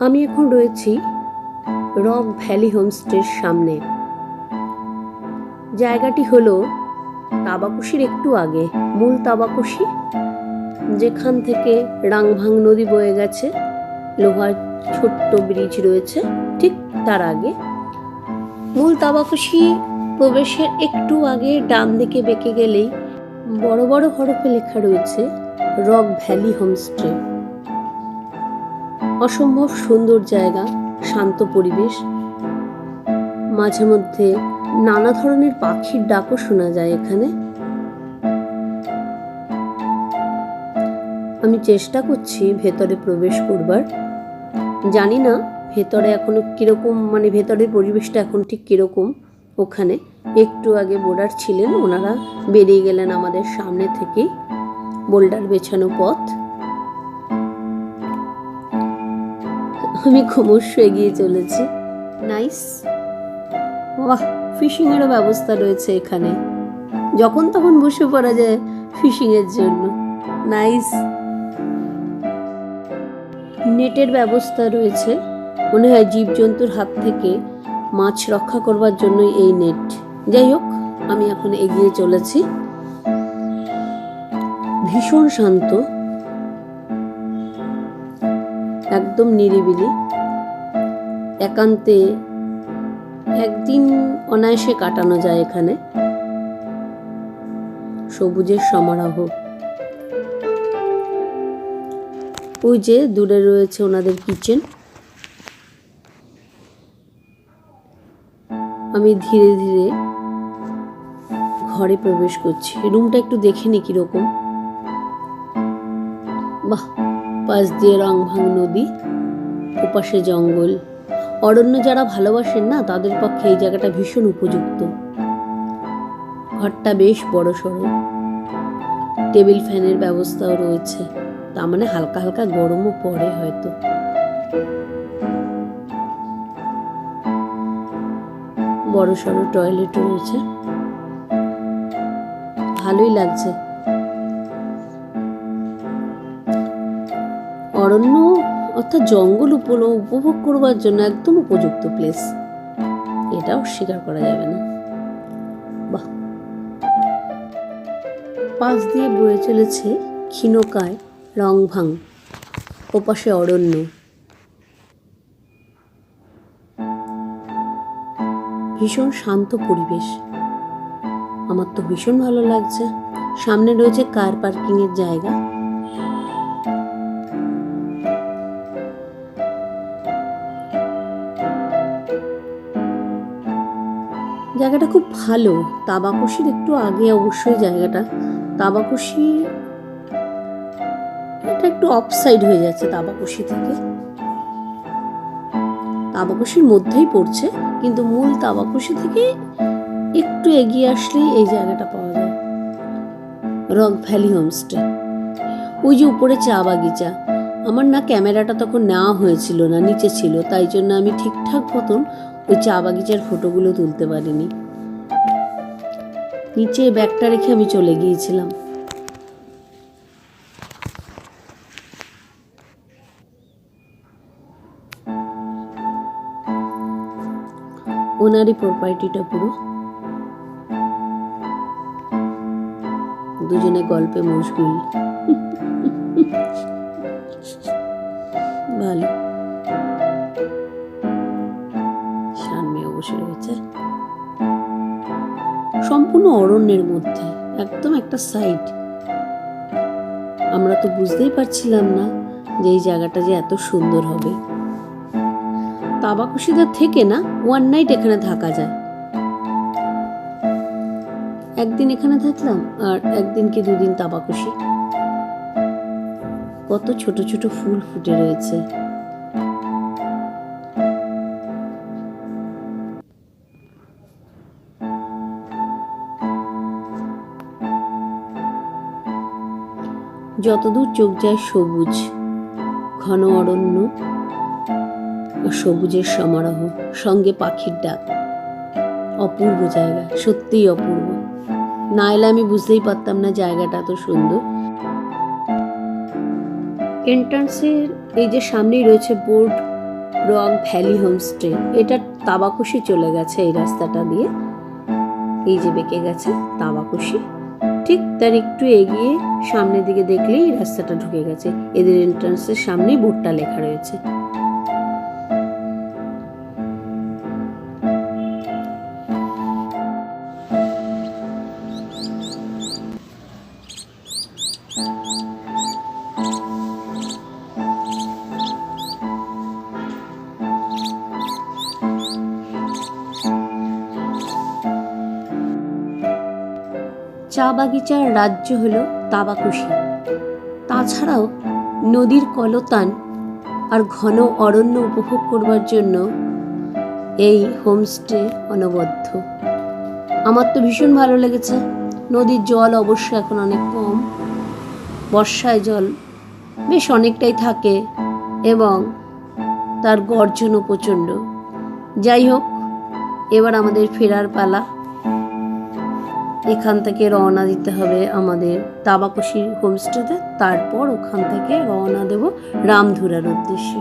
আমি এখন রয়েছি রক ভ্যালি হোমস্টের সামনে। জায়গাটি হলো তাবাকুশির একটু আগে, মূল তাবাকুশি, যেখান থেকে রাংভাং নদী বয়ে গেছে, লোহার ছোট্ট ব্রিজ রয়েছে ঠিক তার আগে। মূল তাবাকুশি প্রবেশের একটু আগে ডান দিকে বেঁকে গেলেই বড় বড় হরফে লেখা রয়েছে রক ভ্যালি হোমস্টে। অসম্ভব সুন্দর জায়গা, শান্ত পরিবেশ, মাঝে মধ্যে নানা ধরনের পাখির ডাকও শোনা যায় এখানে। আমি চেষ্টা করছি ভেতরে প্রবেশ করবার, জানি না ভেতরে এখনো কিরকম, মানে ভেতরের পরিবেশটা এখন ঠিক কিরকম। ওখানে একটু আগে বোর্ডার ছিলেন, ওনারা বেরিয়ে গেলেন আমাদের সামনে থেকেই, বোল্ডার বেছানো পথ। আমি ক্রমশ এগিয়ে চলেছি। নাইস, বাহ, ফিশিং এরও ব্যবস্থা রয়েছে এখানে, যখন তখন বসে পড়া যায় ফিশিং এর জন্য। নাইস, নেটের ব্যবস্থা রয়েছে, মনে হয় জীবজন্তুর হাত থেকে মাছ রক্ষা করবার জন্যই এই নেট। যাই হোক, আমি এখন এগিয়ে চলেছি। ভীষণ শান্ত, একদম নিরিবিলি, একান্তে একদিন অনায়াসে কাটানো যায় এখানে। সবুজের সমারোহ। ওই যে দূরে রয়েছে ওনাদের কিচেন। আমি ধীরে ধীরে ঘরে প্রবেশ করছি। রুমটা একটু দেখে নি কিরকম। বাহ, পাশ দিয়ে রাংভাং নদী, ওপাশে জঙ্গল, অরণ্য। যারা ভালোবাসেন না, তাদের পক্ষে এই জায়গাটা ভীষণ উপযুক্ত। ঘরটা বেশ বড় সড়ো, টেবিল ফ্যানের ব্যবস্থাও রয়েছে, তার মানে হালকা হালকা গরমও পড়ে হয়তো। বড় সড়ো টয়লেট রয়েছে, ভালোই লাগছে। অরণ্য অর্থাৎ জঙ্গল উপভোগ করবার জন্য একদম উপযুক্ত প্লেস, এটাও স্বীকার করা যাবে না। বাহ, পাশ দিয়ে বয়ে চলেছে ক্ষীণকায় রাংভাং, ওপাশে অরণ্য। ভীষণ শান্ত পরিবেশ, আমার তো ভীষণ ভালো লাগছে। সামনে রয়েছে কার পার্কিং এর জায়গা। জায়গাটা খুব ভালো। তাবাকুশির একটু আগে অবশ্যই জায়গাটা। তাবাকুশি এটা একটু অফসাইড হয়ে যাচ্ছে তাবাকুশি থেকে, তাবাকুশির মধ্যেই পড়ছে, কিন্তু মূল তাবাকুশি থেকে একটু এগিয়ে আসলেই এই জায়গাটা পাওয়া যায়, রক ভ্যালি হোমস্টে। ওই যে উপরে চা বাগিচা, আমার না ক্যামেরাটা তখন নেওয়া হয়েছিল না, নিচে ছিল, তাই জন্য আমি ঠিকঠাক মতন ওই চা বাগিচার ফটোগুলো তুলতে পারিনি। নিচে ব্যাগটা রেখে আমি চলে গিয়েছিলাম। ওনারই প্রপার্টিটা পুরো। দুজনে গল্পে মশগুল। ভালো, সামনে বসে রয়েছে সম্পূর্ণ অরণ্যের মধ্যে, একদম একটা সাইড। আমরা তো বুঝতেই পারছিলাম না যে এই জায়গাটা যে এত সুন্দর হবে। তাবাকুশিদের থেকে না ওয়ান নাইট এখানে থাকা যায়। একদিন এখানে থাকলাম আর একদিন কি দুদিন তাবাকুশি। কত ছোট ছোট ফুল ফুটে রয়েছে। যতদূর চোখ যায় সবুজ, ঘন অরণ্য, সবুজের সমারোহ, সঙ্গে পাখির ডাক। অপূর্ব জায়গা, সত্যিই অপূর্ব। না এলে আমি বুঝতেই পারতাম না জায়গাটা এত সুন্দর। এন্ট্রান্সের এই যে সামনেই রয়েছে বোর্ড, রং ভ্যালি হোমস্টে। এটা তাবাকুশি চলে গেছে এই রাস্তাটা দিয়ে, এই যে বেঁকে গেছে তাবাকুশি। ঠিক তার একটু এগিয়ে সামনের দিকে দেখলেই রাস্তাটা ঢুকে গেছে। এদের এন্ট্রান্সের সামনেই বোর্ডটা লেখা রয়েছে। চা বাগিচার রাজ্য হলো তাবাকুশি। তাছাড়াও নদীর কলতান আর ঘন অরণ্য উপভোগ করবার জন্য এই হোমস্টে অনবদ্য। আমার তো ভীষণ ভালো লেগেছে। নদীর জল অবশ্য এখন অনেক কম, বর্ষায় জল বেশ অনেকটাই থাকে এবং তার গর্জনও প্রচণ্ড। যাই হোক, এবার আমাদের ফেরার পালা। এখান থেকে রওনা দিতে হবে আমাদের তাবাকুশি হোমস্টেতে, তারপর ওখান থেকে রওনা দেব রামধুরার উদ্দেশ্যে।